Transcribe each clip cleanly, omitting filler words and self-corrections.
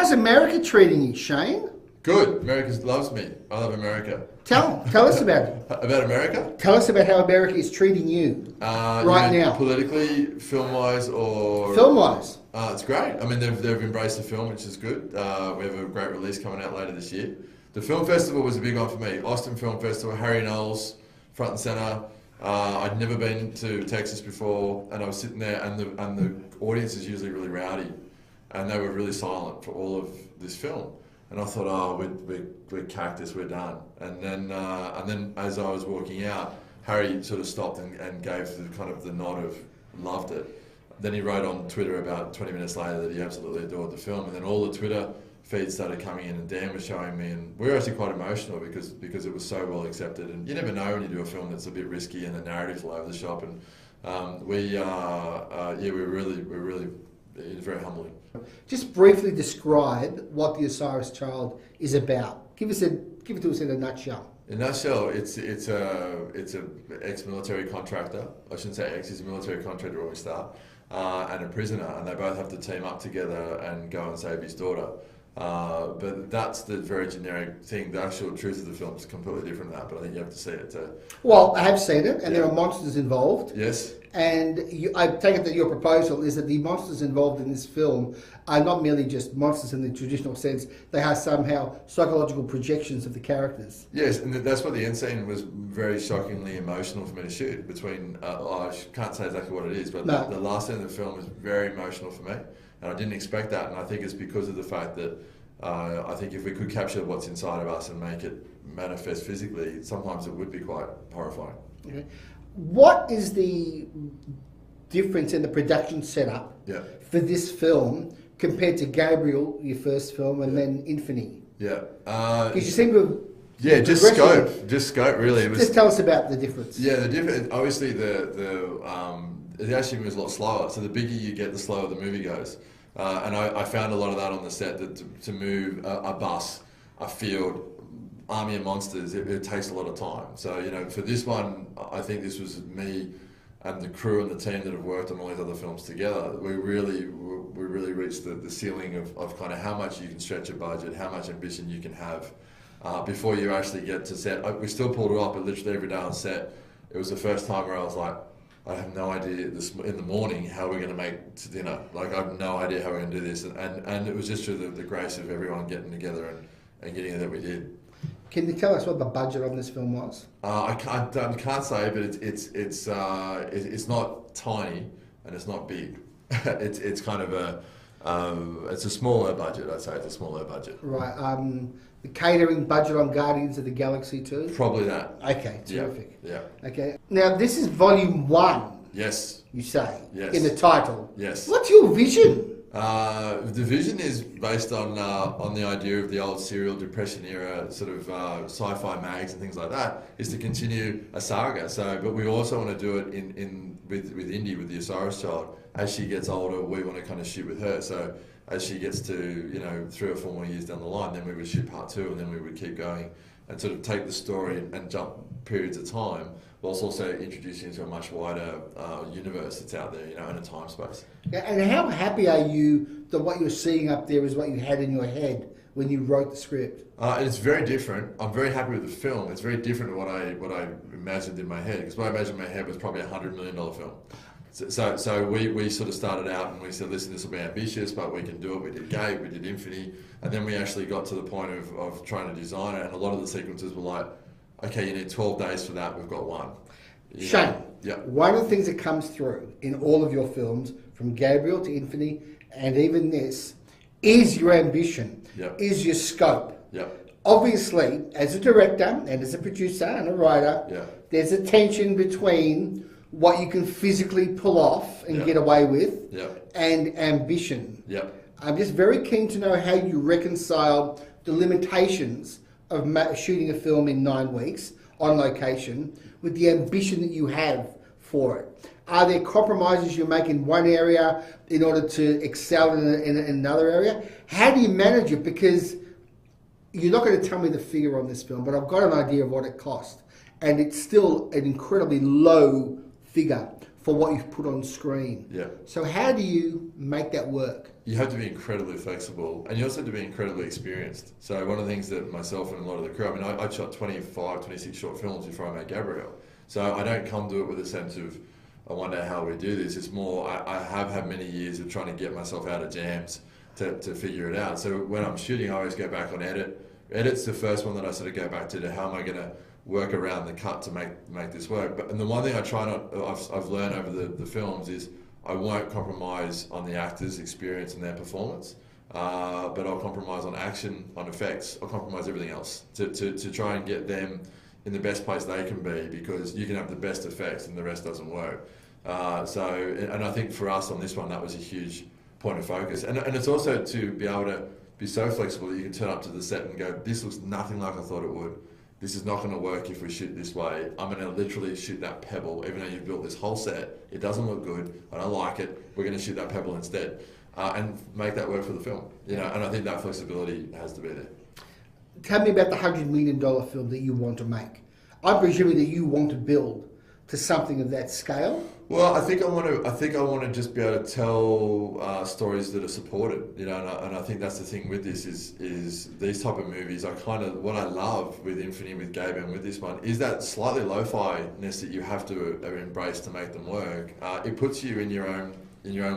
How's America treating you, Shane? Good. America loves me. I love America. Tell us about it. About America? Tell us about how America is treating you now. Politically, film-wise, or... Film-wise? It's great. I mean, they've embraced the film, which is good. We have a great release coming out later this year. The film festival was a big one for me. Austin Film Festival, Harry Knowles, front and centre. I'd never been to Texas before, and I was sitting there, and the audience is usually really rowdy, and they were really silent for all of this film. And I thought, oh, we're cactus, we're done. And then as I was walking out, Harry sort of stopped and gave the nod of loved it. Then he wrote on Twitter about 20 minutes later that he absolutely adored the film. And then all the Twitter feeds started coming in, and Dan was showing me, and we were actually quite emotional because it was so well accepted. And you never know when you do a film that's a bit risky and the narrative's all over the shop. And we're really, it's very humbling. Just briefly describe what the Osiris Child is about. Give it to us in a nutshell. In a nutshell, it's a ex-military contractor. I shouldn't say ex, he's a military contractor when we start, and a prisoner, and they both have to team up together and go and save his daughter. But that's the very generic thing. The actual truth of the film is completely different than that, but I think you have to see it to... Well, I have seen it, and there are monsters involved. Yes. And I take it that your proposal is that the monsters involved in this film are not merely just monsters in the traditional sense, they are somehow psychological projections of the characters. Yes, and that's what the end scene was very shockingly emotional for me to shoot. Between, I can't say exactly what it is, but the last scene of the film was very emotional for me, and I didn't expect that, and I think it's because of the fact that I think if we could capture what's inside of us and make it manifest physically, sometimes it would be quite horrifying. Okay. What is the difference in the production setup for this film compared to Gabriel, your first film, and then Infini? Yeah. Because you seem to have... Yeah, just scope, really. Just tell us about the difference. Yeah, the difference, obviously it actually moves a lot slower, so the bigger you get, the slower the movie goes. And I found a lot of that on the set, that to move a bus, a field, army of monsters, it takes a lot of time. So, for this one, I think this was me and the crew and the team that have worked on all these other films together. We really reached the ceiling of kind of how much you can stretch a budget, how much ambition you can have before you actually get to set. We still pulled it off, but literally every day on set, it was the first time where I was like, I have no idea in the morning how we're going to make to dinner. Like, I have no idea how we're going to do this. And it was just through the grace of everyone getting together and getting it that we did. Can you tell us what the budget on this film was? I can't say, but it's not tiny and it's not big. it's kind of it's a smaller budget. I'd say it's a smaller budget. Right. The catering budget on Guardians of the Galaxy too? Probably that. Okay. Terrific. Yeah. Okay. Now this is volume 1. Yes. You say. Yes. In the title. Yes. What's your vision? The vision is based on the idea of the old serial depression era sort of sci-fi mags and things like that, is to continue a saga. So, but we also want to do it with Indy, with the Osiris Child. As she gets older, we want to kind of shoot with her. So as she gets to 3 or 4 more years down the line, then we would shoot part 2, and then we would keep going and sort of take the story and jump periods of time, whilst also introducing into a much wider universe that's out there, in a time space. And how happy are you that what you're seeing up there is what you had in your head when you wrote the script? It's very different. I'm very happy with the film. It's very different to what I imagined in my head, because what I imagined in my head was probably a $100 million film. So we sort of started out and we said, listen, this will be ambitious, but we can do it. We did Gabe, we did Infini, and then we actually got to the point of trying to design it, and a lot of the sequences were like, okay, you need 12 days for that, we've got 1. Shane, yeah. One of the things that comes through in all of your films, from Gabriel to Infini, and even this, is your ambition, is your scope. Obviously, as a director and as a producer and a writer, there's a tension between what you can physically pull off and get away with and ambition. I'm just very keen to know how you reconcile the limitations of shooting a film in 9 weeks on location with the ambition that you have for it. Are there compromises you make in one area in order to excel in another area? How do you manage it? Because you're not going to tell me the figure on this film, but I've got an idea of what it cost. And it's still an incredibly low figure for what you've put on screen. Yeah. So how do you make that work? You have to be incredibly flexible, and you also have to be incredibly experienced. So one of the things that myself and a lot of the crew, I mean, I shot 25, 26 short films before I made Gabriel. So I don't come to it with a sense of, I wonder how we do this. It's more, I have had many years of trying to get myself out of jams to figure it out. So when I'm shooting, I always go back on edit. Edit's the first one that I sort of go back to how am I going to work around the cut to make this work. And the one thing I try not, I've learned over the films is I won't compromise on the actors' experience and their performance, but I'll compromise on action, on effects. I'll compromise everything else to try and get them in the best place they can be, because you can have the best effects and the rest doesn't work. And I think for us on this one, that was a huge point of focus. And it's also to be able to be so flexible that you can turn up to the set and go, this looks nothing like I thought it would. This is not going to work if we shoot this way. I'm going to literally shoot that pebble, even though you've built this whole set. It doesn't look good. I don't like it. We're going to shoot that pebble instead, and make that work for the film. You know, and I think that flexibility has to be there. Tell me about the $100 million film that you want to make. I'm presuming that you want to build to something of that scale. Well, I think I want to just be able to tell stories that are supported, you know, and I think that's the thing with this is these type of movies. What I love with Infini, with Gabriel, and with this one is that slightly lo-fi-ness that you have to embrace to make them work. It puts you in your own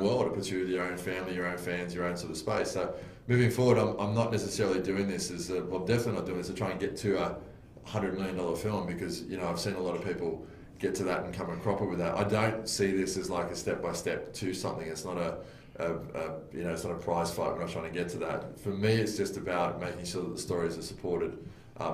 world. It puts you with your own family, your own fans, your own sort of space. So moving forward, I'm not necessarily doing this definitely not doing this to try and get to a $100 million film, because you know I've seen a lot of people get to that and come a cropper with that. I don't see this as like a step-by-step to something. It's not it's not a prize fight. We're not trying to get to that. For me, it's just about making sure that the stories are supported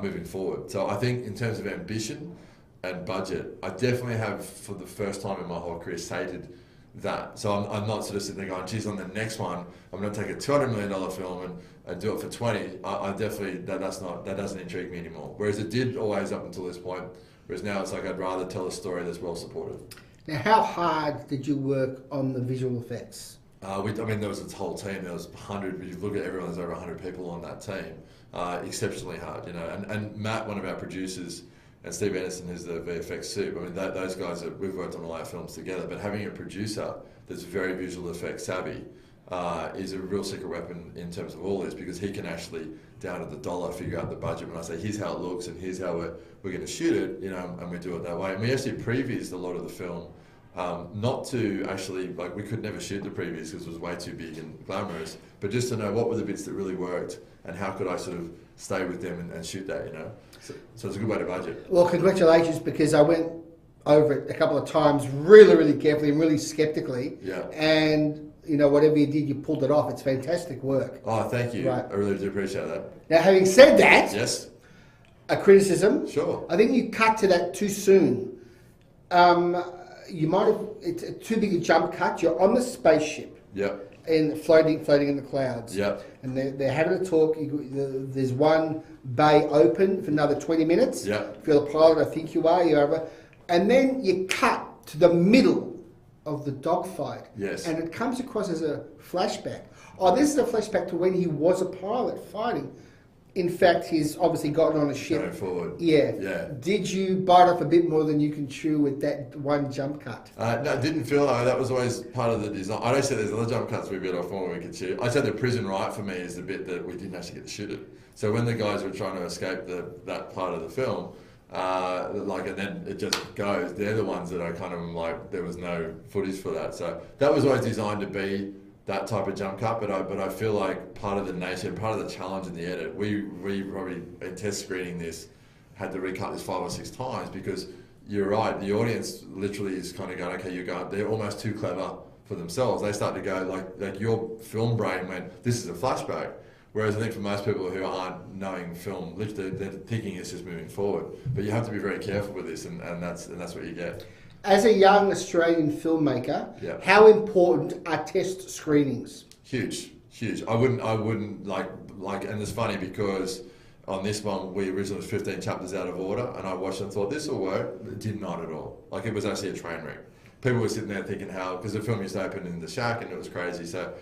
moving forward. So I think in terms of ambition and budget, I definitely have, for the first time in my whole career, sated that. So I'm not sort of sitting there going, geez, on the next one, I'm going to take a $200 million film and do it for 20. I definitely, that doesn't intrigue me anymore. Whereas it did always up until this point. Whereas now it's like I'd rather tell a story that's well supported. Now, how hard did you work on the visual effects? There was a whole team. There was 100. If you look at everyone, there's over 100 people on that team. Exceptionally hard, you know. And Matt, one of our producers, and Steve Anderson, who's the VFX soup. I mean, those guys we've worked on a lot of films together. But having a producer that's very visual effects savvy is a real secret weapon in terms of all this, because he can actually, down to the dollar, figure out the budget. When I say, here's how it looks and here's how we're going to shoot it, you know, and we do it that way. And we actually previewed a lot of the film, not to actually, like, we could never shoot the previews because it was way too big and glamorous, but just to know what were the bits that really worked and how could I sort of stay with them and shoot that, you know. So it's a good way to budget. Well, congratulations, because I went over it a couple of times really, really carefully and really skeptically. Yeah. And you know, whatever you did, you pulled it off. It's fantastic work. Oh, thank you. Right. I really do appreciate that. Now, having said that, yes, a criticism. Sure. I think you cut to that too soon. You might have, it's too big a jump cut. You're on the spaceship. Yep. And floating in the clouds. Yep. And they're having a talk. There's one bay open for another 20 minutes. Yep. If you're the pilot, I think you are. You're over. And then you cut to the middle of the dogfight. Yes. And it comes across as a flashback. Oh, this is a flashback to when he was a pilot fighting. In fact, he's obviously gotten on a ship. Going forward. Yeah. Yeah. Did you bite off a bit more than you can chew with that one jump cut? No, it didn't feel like that was always part of the design. I don't say there's other jump cuts we bit off more we could chew. I said the prison riot for me is the bit that we didn't actually get to shoot it. So when the guys were trying to escape that part of the film, and then it just goes, they're the ones that I kind of like, there was no footage for that. So that was always designed to be that type of jump cut, but I feel like part of the nature, part of the challenge in the edit, we probably in test screening this had to recut this 5 or 6 times, because you're right, the audience literally is kind of going, okay, they're almost too clever for themselves. They start to go like your film brain went, this is a flashback. Whereas I think for most people who aren't knowing film, literally they're thinking it's just moving forward. But you have to be very careful with this, and that's what you get. As a young Australian filmmaker, yeah. How important are test screenings? Huge. I wouldn't like, and it's funny because on this one we originally was 15 chapters out of order, and I watched it and thought this will work. It did not at all. Like, it was actually a train wreck. People were sitting there thinking because the film used to open in the shack and it was crazy. So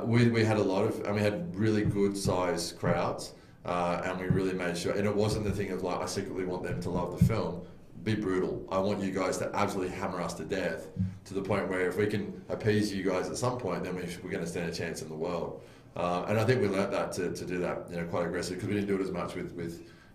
we had we had really good sized crowds, and we really made sure. And it wasn't the thing of like I secretly want them to love the film. be brutal. I want you guys to absolutely hammer us to death, to the point where if we can appease you guys at some point, then we're going to stand a chance in the world. And I think we learnt that to do that, quite aggressive, because we didn't do it as much with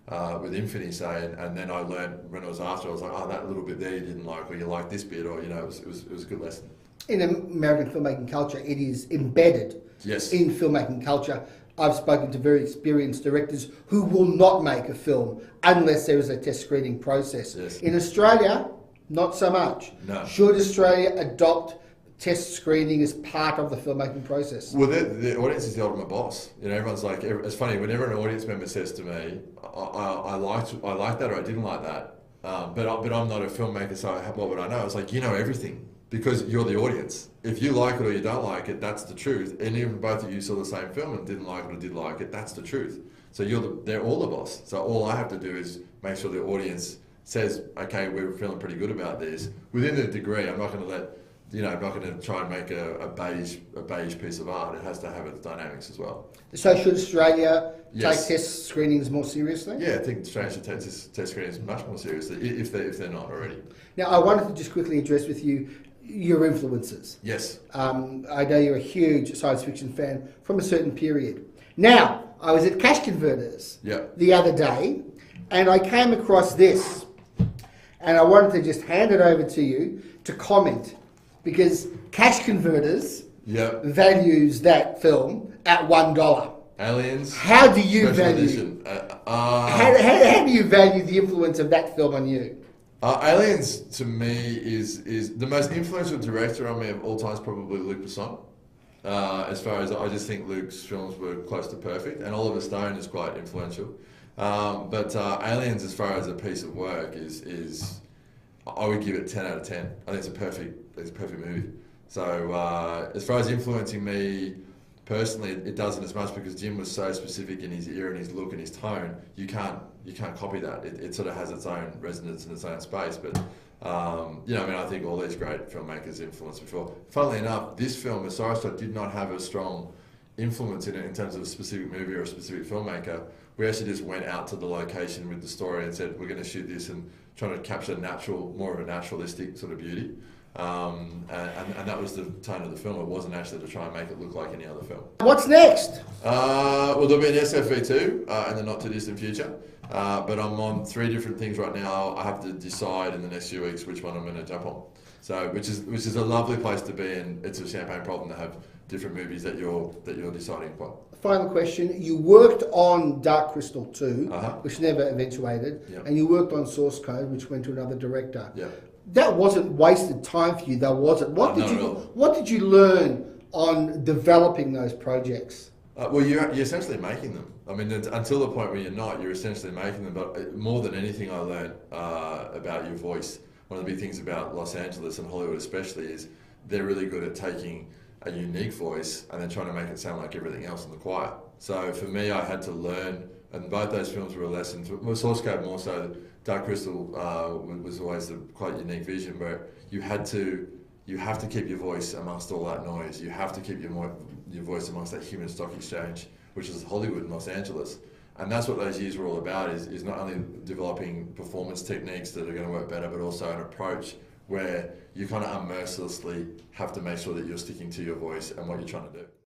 Infini, say, and then I learned when it was after, I was like, oh, that little bit there you didn't like, or you like this bit, or it was a good lesson. In American filmmaking culture, it is embedded in filmmaking culture. I've spoken to very experienced directors who will not make a film unless there is a test screening process. Yes. In Australia, not so much. No. Should Australia adopt test screening as part of the filmmaking process? Well, the audience is the ultimate boss. Everyone's like, it's funny, whenever an audience member says to me, I liked that, or I didn't like that, but I'm not a filmmaker, so what would I know? It's like, you know everything, because you're the audience. If you like it or you don't like it, that's the truth. And even both of you saw the same film and didn't like it or did like it, that's the truth. So they're all the boss. So all I have to do is make sure the audience says, okay, we're feeling pretty good about this. Within a degree, I'm not going to let, I'm not going to try and make a beige piece of art. It has to have its dynamics as well. So should Australia take test screenings more seriously? Yeah, I think Australia should take test screenings much more seriously, if they're not already. Now, I wanted to just quickly address with you your influences. Yes. I know you're a huge science fiction fan from a certain period. Now, I was at Cash Converters the other day, and I came across this, and I wanted to just hand it over to you to comment, because Cash Converters values that film at $1. Aliens. How do you value? How do you value the influence of that film on you? Aliens, to me, is the most influential director on me of all time is probably Luc Besson. As far as I just think Luc's films were close to perfect, and Oliver Stone is quite influential. But Aliens, as far as a piece of work, is I would give it 10 out of 10. I think it's a perfect movie. So as far as influencing me personally, it doesn't as much, because Jim was so specific in his ear and his look and his tone. You can't copy that. It sort of has its own resonance in its own space. But I think all these great filmmakers influenced before. Funnily enough, this film, Osiris Child, did not have a strong influence in it in terms of a specific movie or a specific filmmaker. We actually just went out to the location with the story and said, we're going to shoot this and trying to capture more of a naturalistic sort of beauty. And that was the tone of the film. It wasn't actually to try and make it look like any other film. What's next? Well, there'll be an SFV2 in the not too distant future. But I'm on 3 different things right now. I have to decide in the next few weeks which one I'm going to jump on. So, which is a lovely place to be, and it's a champagne problem to have different movies that you're deciding upon. Final question. You worked on Dark Crystal 2, which never eventuated, and you worked on Source Code, which went to another director. Yeah. That wasn't wasted time for you, though, was it? What did you learn on developing those projects? Well, you're essentially making them. I mean, until the point where you're essentially making them. But more than anything, I learned about your voice. One of the big things about Los Angeles and Hollywood especially is they're really good at taking a unique voice and then trying to make it sound like everything else in the choir. So for me, I had to learn, and both those films were lessons. Well, Source Code more so. Dark Crystal was always a quite unique vision, where you have to keep your voice amongst all that noise. You have to keep your voice amongst that human stock exchange, which is Hollywood and Los Angeles. And that's what those years were all about, is not only developing performance techniques that are going to work better, but also an approach where you kind of unmercilessly have to make sure that you're sticking to your voice and what you're trying to do.